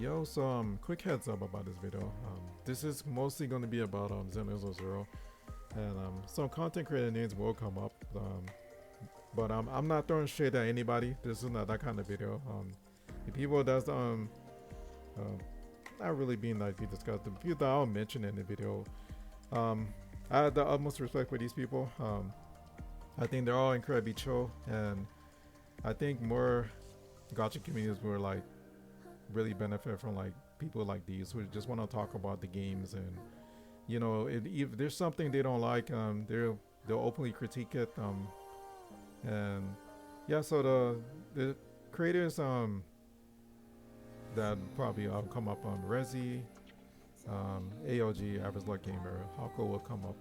Yo, so quick heads up about this video. This is mostly going to be about Zenless Zero, and some content creator names will come up. But I'm not throwing shade at anybody. This is not that kind of video. The people that's not really being like be discussed. The people that I'll mention in the video, I have the utmost respect for these people. I think they're all incredibly chill, and I think more Gacha communities were like really benefit from like people like these who just want to talk about the games, and if there's something they don't like, they'll openly critique it, and yeah. So the creators that probably come up on Rezi, AOG, Average Luck Gamer, Hako will come up,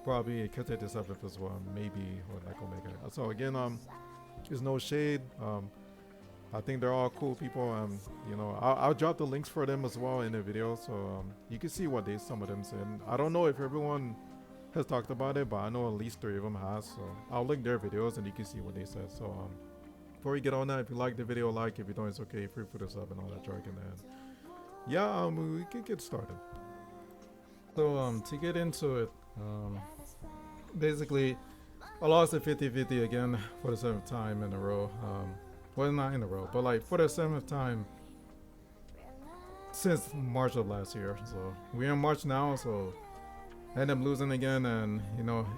probably Kete the Seventh as well, maybe, or like Omega. So again, there's no shade. I think they're all cool people. I'll drop the links for them as well in the video, so you can see what some of them said. I don't know if everyone has talked about it, but I know at least 3 of them has. So I'll link their videos and you can see what they said. So before we get on that, if you like the video, like. If you don't, it's okay. Free for the sub and all that jargon. And yeah, we can get started. So to get into it, basically, I lost at 50-50 again for the 7th time in a row. Well, not in a row, but like for the 7th time since March of last year. So we're in March now, so I ended up losing again, and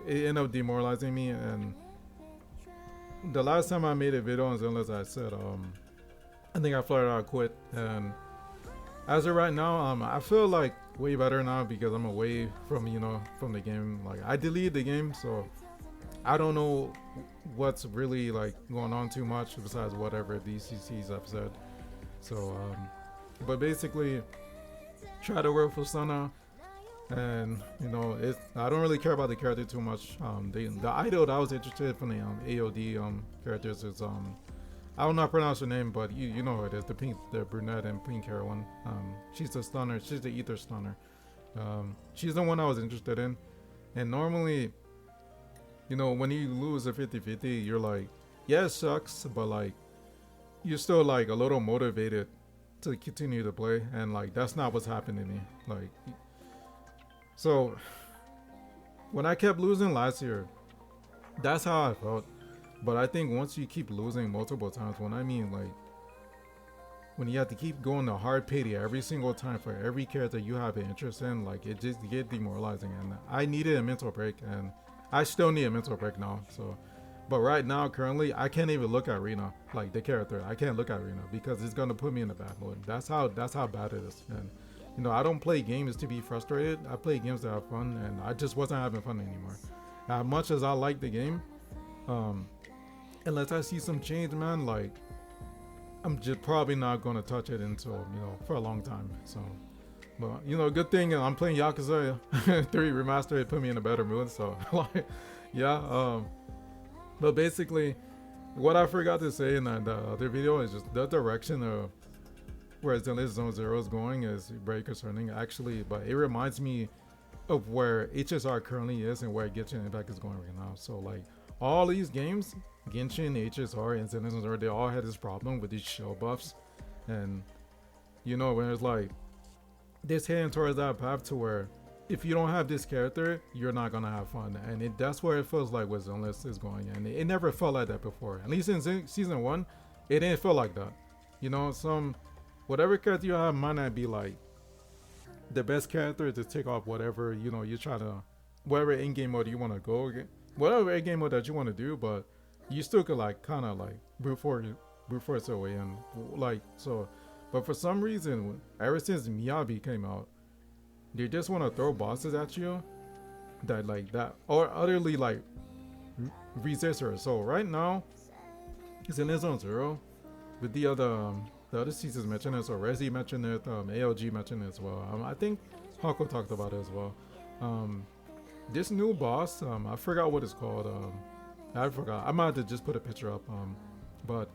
it ended up demoralizing me. And the last time I made a video on Zenless, I said I think I flat out quit. And as of right now, I feel like way better now because I'm away from from the game. Like I deleted the game, so I don't know what's really like going on too much besides whatever DCCs have said. So but basically try to work for Sana, and I don't really care about the character too much. The idol that I was interested in from the AOD characters is I don't know how to pronounce her name, but you know who it is, the brunette and pink hair one. She's the stunner, she's the ether stunner. She's the one I was interested in, and normally when you lose a 50-50, you're like, yeah, it sucks, but like you're still like a little motivated to continue to play, and like that's not what's happening to me. Like, so when I kept losing last year, that's how I felt. But I think once you keep losing multiple times, when you have to keep going to hard payday every single time for every character you have an interest in, like it just get demoralizing. And I needed a mental break, and I still need a mental break now. So, but right now, currently, I can't even look at Rina, like the character. I can't look at Rina because it's gonna put me in a bad mood. That's how bad it is. And I don't play games to be frustrated. I play games to have fun, and I just wasn't having fun anymore. As much as I like the game, unless I see some change, man, like I'm just probably not gonna touch it until for a long time. So. But good thing I'm playing Yakuza 3 Remastered. It put me in a better mood. So like, yeah. But basically, what I forgot to say in the other video is just the direction of where Zenless Zone Zero is going is very concerning, actually. But it reminds me of where HSR currently is and where Genshin Impact is going right now. So like all these games, Genshin, HSR, and Zenless Zone Zero, they all had this problem with these shell buffs, and when it's like this heading towards that path to where if you don't have this character, you're not gonna have fun, and that's where it feels like with Zenless is going, and it never felt like that before. At least in season 1, it didn't feel like that. Whatever character you have might not be like the best character to take off whatever you try to, whatever in-game mode you want to go, whatever in-game mode that you want to do, but you still could like kind of like brute force your way in, like so. But for some reason, ever since Miyabi came out, they just want to throw bosses at you that or utterly like resist her. So right now, it's in his own zero. With the other seasons mentioned it, so Rezi mentioned it, ALG mentioned it as well. I think Hako talked about it as well. This new boss, I forgot what it's called. I forgot. I might have to just put a picture up. But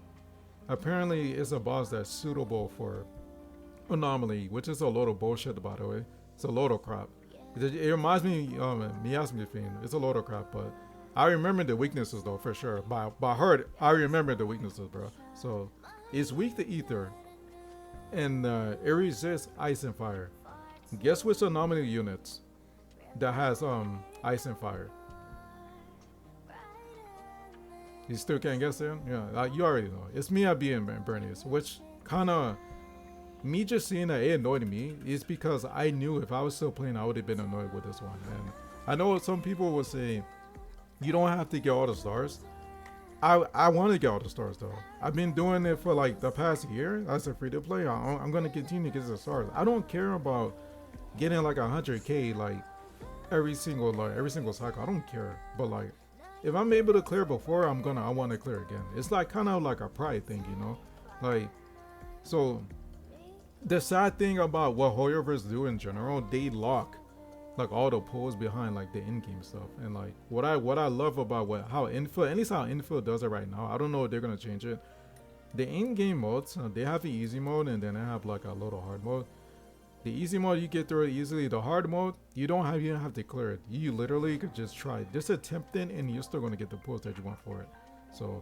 apparently, it's a boss that's suitable for Anomaly, which is a load of bullshit, by the way. It's a load of crap. It reminds me of Miasma Fiend. It's a load of crap, but I remember the weaknesses though, for sure. By heart, I remember the weaknesses, bro. So it's weak to Ether, and it resists ice and fire. Guess which anomaly units that has ice and fire? You still can't guess it? Yeah, you already know. It's Miyabi and Bernice, which kind of me just seeing that it annoyed me is because I knew if I was still playing, I would have been annoyed with this one. And I know some people will say you don't have to get all the stars. I want to get all the stars though. I've been doing it for like the past year. As a free to play, I'm gonna continue to get the stars. I don't care about getting like 100k like every single cycle. I don't care. But like if I'm able to clear before, I want to clear again. It's like kind of like a pride thing, you know. Like so the sad thing about what Hoyoverse do in general, they lock like all the pulls behind like the in-game stuff. And like what I love about how infill, at least how infill does it right now. I don't know if they're gonna change it. The in-game modes, they have the easy mode and then they have like a little hard mode. The easy mode you get through it easily. The hard mode you don't have to clear it. You literally could just try, just attempt it, and you're still gonna get the pulls that you want for it. So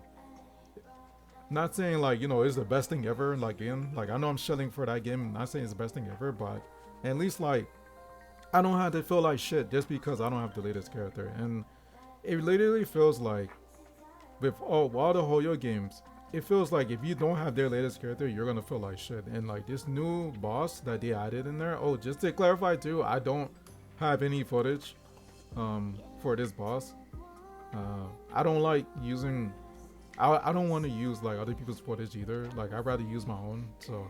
not saying like it's the best thing ever. Like like I know I'm shelling for that game. I'm not saying it's the best thing ever, but at least like I don't have to feel like shit just because I don't have the latest character. And it literally feels like with all the Hoyo games, it feels like if you don't have their latest character, you're gonna feel like shit. And like this new boss that they added in there. Oh, just to clarify too, I don't have any footage for this boss. I don't like using. I don't want to use like other people's footage either. Like I'd rather use my own. So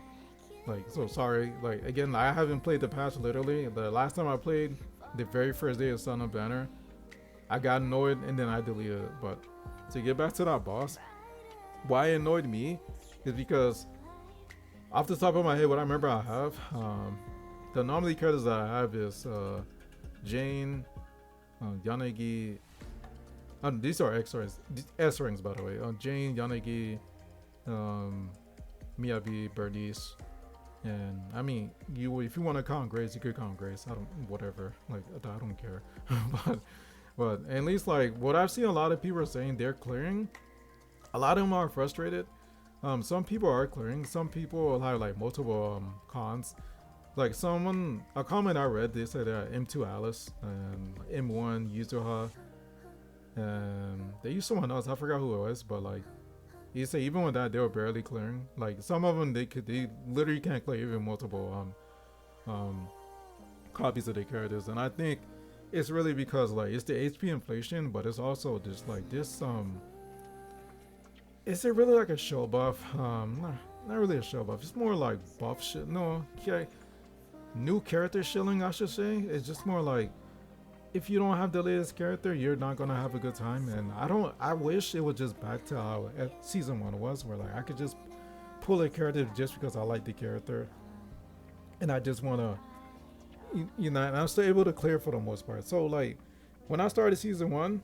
sorry. Like again, I haven't played the patch literally. The last time I played, the very first day of Son of Banner, I got annoyed and then I deleted it. But to get back to that boss, why it annoyed me is because off the top of my head, what I remember I have, the anomaly characters that I have is Jane, Yanagi. These are X rings, S rings by the way. Jane, Yanagi, Miyabi, Bernice, and I mean, if you want to count Grace, you could count Grace. I don't, whatever. Like I don't care. but at least like what I've seen a lot of people are saying they're clearing. A lot of them are frustrated. Some people are clearing. Some people have like multiple cons. Like a comment I read, they said M2 Alice and M1 Yuzuha, and they used someone else. I forgot who it was, but like you say even with that they were barely clearing. Like some of them they literally can't clear even multiple copies of their characters. And I think it's really because like it's the HP inflation, but it's also just like this is it really like a show buff? Not really a show buff. It's more like buff shit. No, okay. New character shilling, I should say. It's just more like if you don't have the latest character, you're not gonna have a good time. And I wish it was just back to how season 1 was, where like I could just pull a character just because I like the character, and I just wanna, and I'm still able to clear for the most part. So like when I started season 1,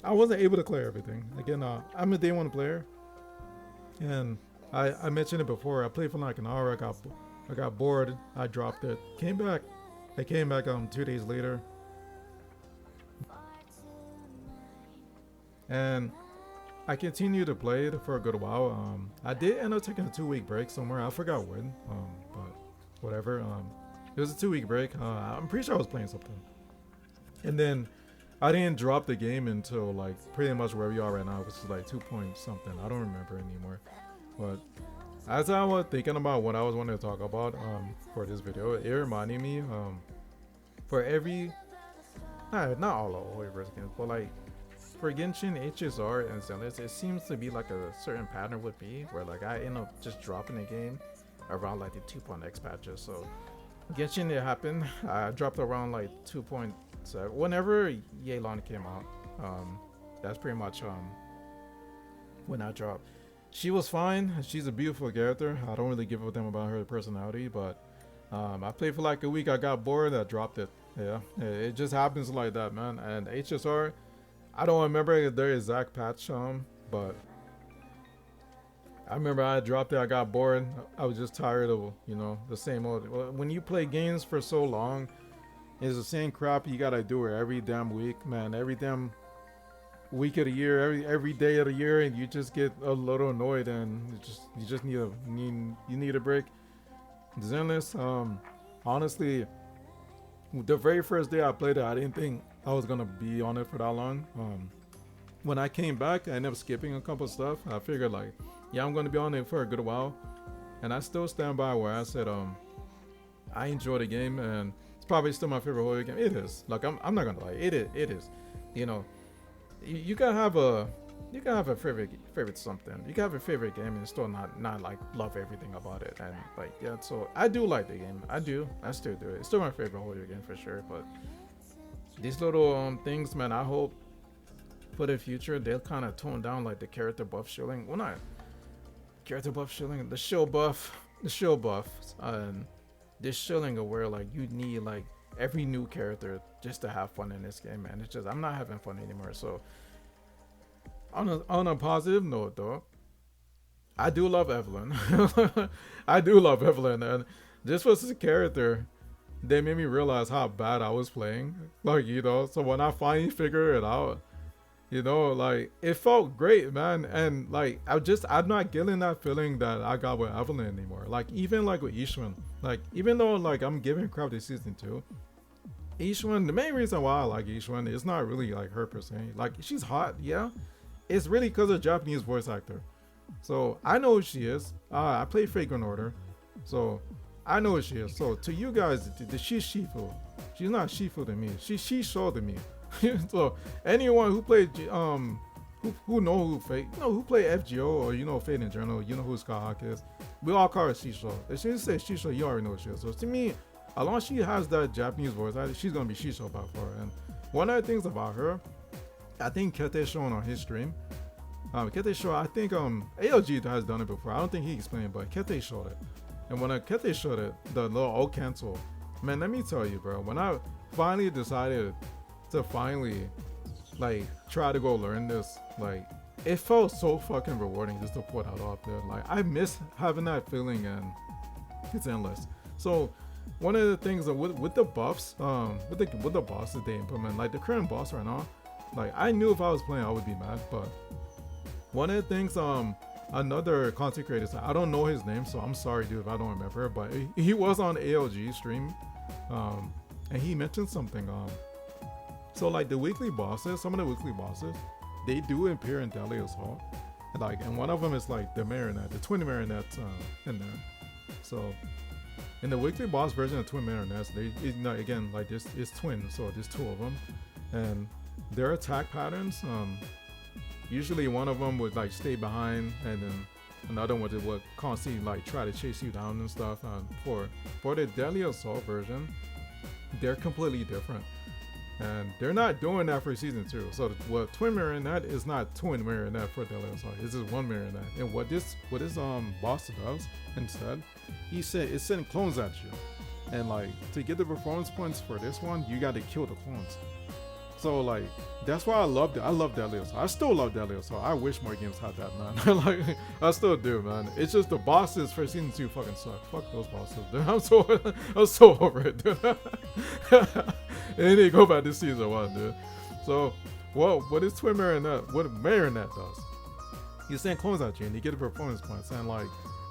I wasn't able to clear everything. Again, I'm a day 1 player, and I mentioned it before. I played for like an hour. I got bored. I dropped it. Came back. I came back 2 days later, and I continued to play it for a good while. I did end up taking a 2-week break somewhere. I forgot when. But whatever. It was a 2-week break. I'm pretty sure I was playing something, and then I didn't drop the game until like pretty much where we are right now, which is like 2 point something. I don't remember anymore. But as I was thinking about what I was wanting to talk about for this video, it reminded me for every not all of Hoyoverse games, but like for Genshin, HSR, and Zenless, it seems to be like a certain pattern with me where like I end up just dropping the game around like the 2.x patches. So Genshin, it happened. I dropped around like 2.7 whenever Yelan came out. That's pretty much when I dropped. She was fine. She's a beautiful character. I don't really give a damn about her personality, but I played for like a week. I got bored. I dropped it. Yeah, it just happens like that, man. And HSR, I don't remember their exact patch, but I remember I dropped it. I got bored. I was just tired of the same old. When you play games for so long, it's the same crap you gotta do it every damn week, man. Every damn week of the year, every day of the year, and you just get a little annoyed, and you just need a break. Zenless, honestly, the very first day I played it, I didn't think I was gonna be on it for that long. When I came back, I ended up skipping a couple stuff. I figured like, yeah, I'm gonna be on it for a good while, and I still stand by where I said, I enjoy the game, and it's probably still my favorite horror game. It is. Like I'm not gonna lie, it is. You know, you can have a favorite something. You can have a favorite game and still not like love everything about it. And like yeah, so I do like the game. I still do it. It's still my favorite horror game for sure. But these little things, man, I hope for the future they'll kind of tone down like the character buff shilling. Well, not character buff shilling, the shill buffs, and this shilling of where like you need like every new character just to have fun in this game, man. It's just I'm not having fun anymore. So on a positive note though, I do love Evelyn. I do love Evelyn, and this was a character that made me realize how bad I was playing. Like so when I finally figured it out, like it felt great, man. And like I'm not getting that feeling that I got with Evelyn anymore. Like even like with Ishwan, like even though like I'm giving crap to season 2, Ishwan, the main reason why I like Ishwan is not really like her per se. Like she's hot, yeah. It's really because of Japanese voice actor. So I know who she is. I play Fragrant Order, so I know who she is. So to you guys, she's Shifu. She's not Shifu to me. She showed to me. So anyone who played who know who Fate, who play FGO or Fate in general, who Skyhawk is. We all call her Shisho. If she say Shisho, you already know what she is. So to me, as long as she has that Japanese voice, she's gonna be Shisho by far. And one of the things about her, I think Kete showing on his stream. Kete show, I think ALG has done it before. I don't think he explained, but Kete showed it. And when Kete showed it, the little O cancel, man, let me tell you, bro. When I finally decided to like try to go learn this, like it felt so fucking rewarding just to put out off there. Like I miss having that feeling, and it's endless. So one of the things with the buffs, with the bosses they implement, like the current boss right now, like I knew if I was playing I would be mad, but one of the things another content creator said, I don't know his name, so I'm sorry dude if I don't remember, but he was on ALG stream, and he mentioned something, so like the weekly bosses, some of the weekly bosses, they do appear in Delia's Hall, and one of them is like the Marionette, the twin Marionettes in there. So in the weekly boss version of twin Marionettes, again, like this is twin, so there's two of them, and their attack patterns, usually one of them would like stay behind, and then another one would constantly like try to chase you down and stuff. For the Deadly Assault version, they're completely different, and they're not doing that for season 2. So what Twin Marionette is not Twin Marionette for Deadly Assault. It's just one Marionette. And what this boss does instead, it sends clones at you, and like to get the performance points for this one, you got to kill the clones. So like that's why I love Deadly Assault. I still love Deadly Assault. I wish more games had that, man. Like I still do, man. It's just the bosses for season 2 fucking suck. Fuck those bosses, dude. I'm so over it, dude. And they go back to season 1, dude. So what is Twin Marionette? What Marionette does? You send clones at you and you get the performance points, and like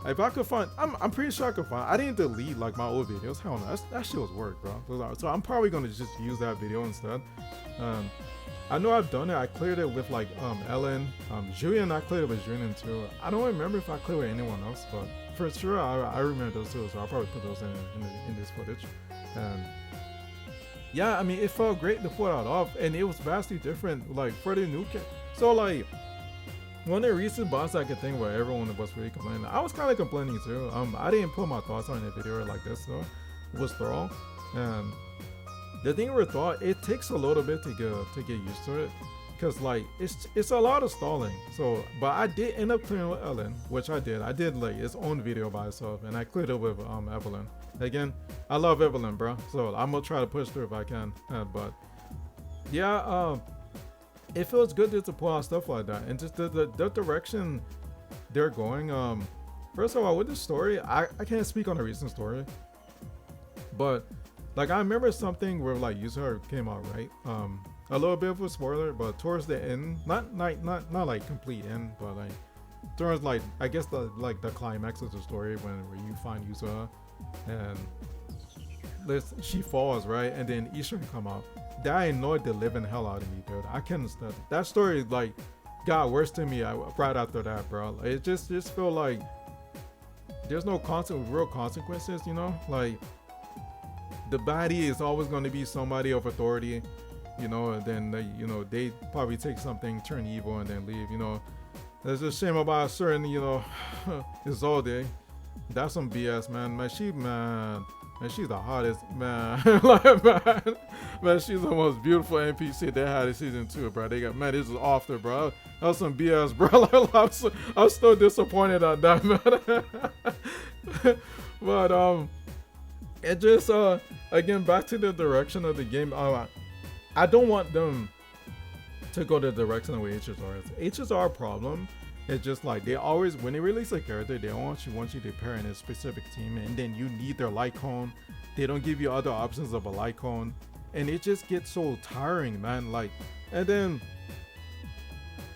if I could find, I'm pretty sure I could find. I didn't delete like my old videos. Hell no, that shit was work, bro. So I'm probably gonna just use that video instead. I know I've done it. I cleared it with like Ellen, Julian. I cleared it with Julian too. I don't remember if I cleared with anyone else, but for sure I remember those too. So I'll probably put those in this footage. And yeah, I mean it felt great to put out off, and it was vastly different. Like for the new so like. One of the recent bosses I could think where everyone was really complaining. I was kind of complaining too. I didn't put my thoughts on the video like this though. It was Thrall, and the thing with Thrall, it takes a little bit to get used to it, cause like it's a lot of stalling. So, but I did end up clearing with Ellen, which I did. I did like its own video by itself, and I cleared it with Evelyn. Again, I love Evelyn, bro. So I'm gonna try to push through if I can. But yeah, it feels good just to pull out stuff like that, and just the direction they're going. First of all, with the story, I can't speak on the recent story, but like I remember something where like Yusuke came out right. A little bit of a spoiler, but towards the end, not like complete end, but like during like I guess the climax of the story where you find Yusa and she falls, right, and then Isha come out. That annoyed the living hell out of me, dude. I can't understand that story. Like got worse to me right after that, bro. Like, it just feel like there's no real consequences, you know. Like the baddie is always going to be somebody of authority, you know, and then they probably take something, turn evil, and then leave, you know. There's a shame about a certain, you know, Isolde. That's some BS, man. Man, she's the hottest, man. Like, man, she's the most beautiful NPC they had in season 2, bro. They got, man, this is off there, bro. That was some BS, bro. Like, I'm still disappointed on that, man. But it just again, back to the direction of the game. I don't want them to go the direction of HSR. HSR problem. It's just like they always, when they release a character, they want you to pair in a specific team, and then you need their light cone. They don't give you other options of a light cone, and it just gets so tiring, man. Like, and then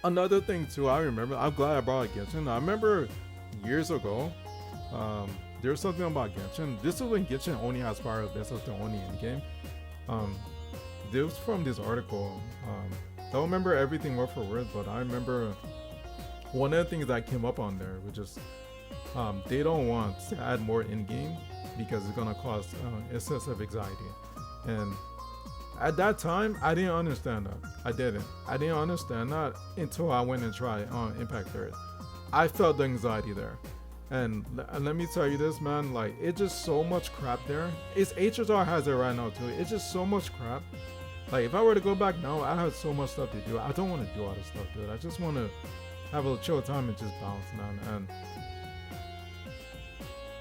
another thing too, I remember. I'm glad I brought up Genshin. I remember years ago, there was something about Genshin. This is when Genshin only has fire. This was the only in game. This was from this article. Don't remember everything word for word, but I remember. One of the things that came up on there, which is they don't want to add more in-game because it's gonna cause excessive anxiety. And at that time, I didn't understand that. I didn't understand that until I went and tried Impact Third. I felt the anxiety there. And let me tell you this, man, like it's just so much crap there. It's HSR has it right now too. It's just so much crap. Like if I were to go back now, I have so much stuff to do. I don't want to do all this stuff, dude. I just want to have a chill time and just bounce, man. And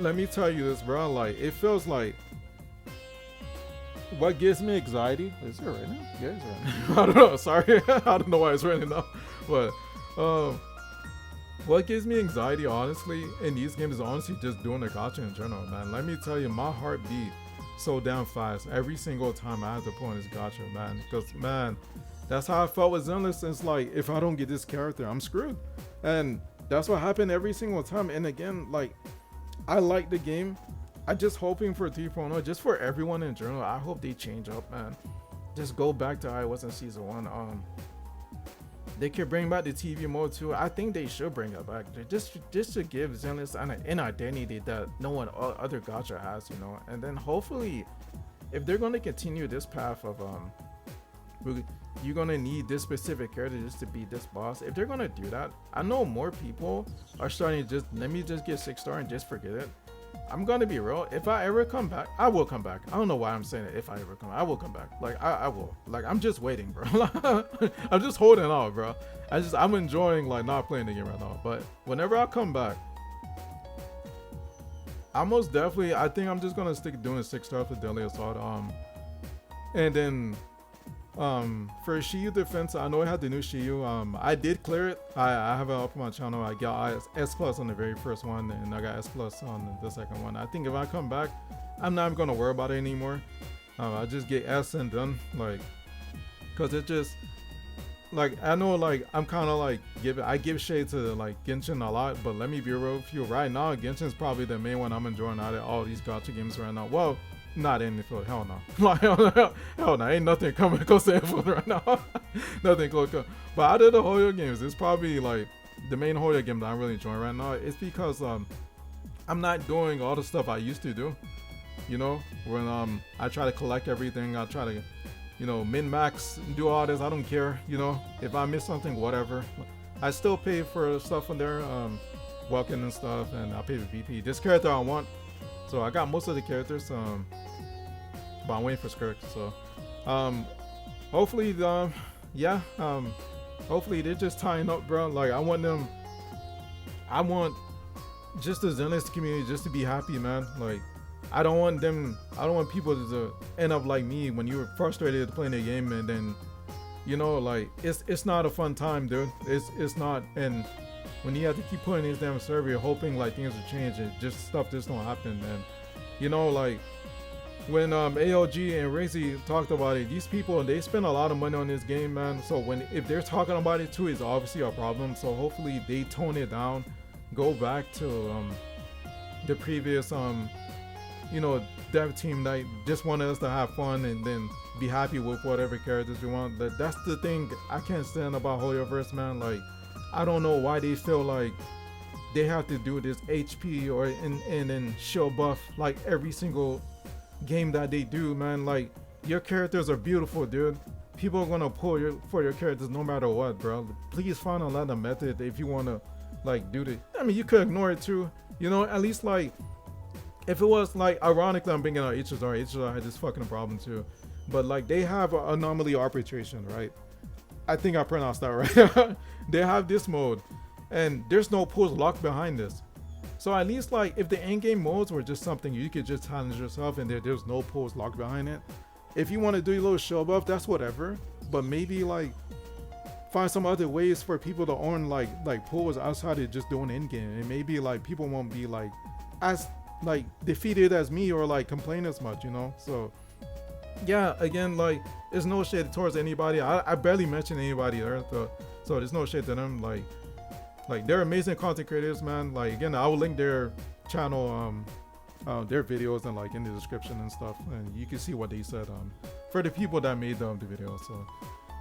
let me tell you this, bro. Like it feels like what gives me anxiety. Is it raining? Yeah, it's raining. I don't know. Sorry, I don't know why it's raining now. But what gives me anxiety, honestly, in these games is honestly just doing the gacha in general, man. Let me tell you, my heart beat so damn fast every single time I have to pull in this gacha, man. Because man, that's how I felt with Zenless. It's like, if I don't get this character, I'm screwed. And that's what happened every single time. And again, like, I like the game. I'm just hoping for 3.0, just for everyone in general. I hope they change up, man. Just go back to how it was in season 1. They could bring back the TV mode too. I think they should bring it back. Just to give Zenless an identity that no one other gacha has, you know. And then hopefully, if they're going to continue this path of you're gonna need this specific character just to beat this boss. If they're gonna do that, I know more people are starting to just let me just get 6-star and just forget it. I'm gonna be real. If I ever come back, I will come back. I don't know why I'm saying it. If I ever come, I will come back. Like I will. Like I'm just waiting, bro. I'm just holding out, bro. I'm enjoying like not playing the game right now. But whenever I come back, I most definitely. I think I'm just gonna stick doing 6-star for Deadly Assault. And then. For Shiyu defense, I know I had the new Shiyu. I did clear it. I have it up on my channel. I got S plus on the very first one, and I got S plus on the second one. I think if I come back, I'm not gonna worry about it anymore. I just get S and done, like, cause it just like I know like I'm kind of like I give shade to like Genshin a lot, but let me be real with you. Right now, Genshin's probably the main one I'm enjoying out of all these gacha games right now. Well. Not in the field, hell no. Like, hell no, ain't nothing coming close to Infield right now. Nothing close. But out of the Hoyo games, it's probably like the main Hoyo game that I'm really enjoying right now. It's because I'm not doing all the stuff I used to do. You know, when I try to collect everything, I try to, you know, min max, do all this. I don't care. You know, if I miss something, whatever. I still pay for stuff on there, walking and stuff, and I pay for VP. This character I want. So I got most of the characters, but I'm waiting for Skirk. So, hopefully, hopefully they're just tying up, bro. Like I want just the Zenless community just to be happy, man. Like I don't want people to end up like me when you were frustrated playing the game and then, you know, like it's not a fun time, dude. It's not, and when you have to keep putting these damn survey hoping like things will change and just stuff just don't happen, and you know, like when ALG and Razy talked about it, these people they spend a lot of money on this game, man. So when if they're talking about it too, it's obviously a problem. So hopefully they tone it down, go back to the previous you know, dev team that just wanted us to have fun and then be happy with whatever characters we want. That's the thing I can't stand about Hoyoverse, man. Like, I don't know why they feel like they have to do this HP or and then show buff like every single game that they do, man. Like, your characters are beautiful, dude. People are gonna pull for your characters no matter what, bro. Please find another method if you wanna like do the. I mean, you could ignore it too, you know. At least like. If it was like, ironically, I'm bringing out HSR had this fucking problem too, but like they have anomaly arbitration, right? I think I pronounced that right. They have this mode, and there's no pulls locked behind this. So at least like if the endgame modes were just something you could just challenge yourself, and there's no pulls locked behind it. If you want to do your little show buff, that's whatever. But maybe like find some other ways for people to earn like pulls outside of just doing endgame, and maybe like people won't be like as like defeated as me or like complain as much, you know. So yeah, again, like there's no shade towards anybody. I barely mention anybody there, so there's no shade to them. Like they're amazing content creators, man. Like again, I will link their channel, their videos and like in the description and stuff, and you can see what they said for the people that made the video. So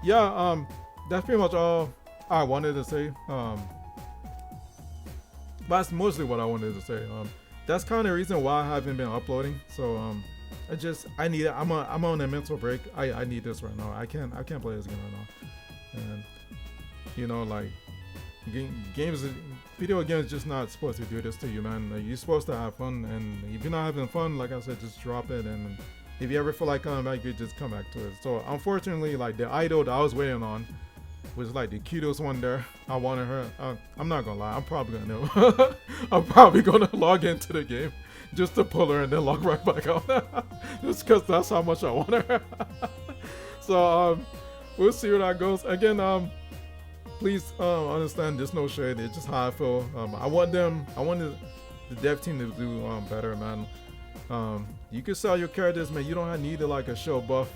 yeah, that's pretty much all I wanted to say. That's mostly what I wanted to say. That's kind of the reason why I haven't been uploading. So I need it. I'm on a mental break. I need this right now. I can't play this game right now. And you know, like video games just not supposed to do this to you, man. Like, you're supposed to have fun, and if you're not having fun, like I said, just drop it. And if you ever feel like coming back, you just come back to it. So unfortunately, like the idol that I was waiting on was like the cutest one there. I wanted her. I'm not gonna lie. I'm probably gonna log into the game just to pull her and then log right back out. Just because that's how much I want her. So we'll see where that goes. Again, please understand there's no shade. It's just how I feel. I want the dev team to do better, man. You can sell your characters, man. You don't need like a show buff.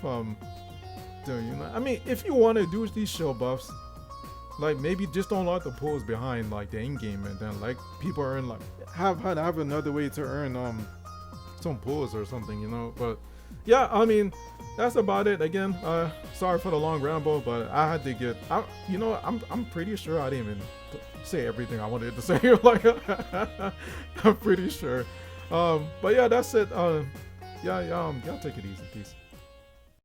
You know, I mean, if you want to do these show buffs, like maybe just don't lock the pulls behind like the end game, and then like people earn like have another way to earn some pulls or something, you know. But yeah, I mean, that's about it. Again, sorry for the long ramble, but I had to get. You know, I'm pretty sure I didn't even say everything I wanted to say. Like, I'm pretty sure. But yeah, that's it. Yeah, y'all take it easy. Peace.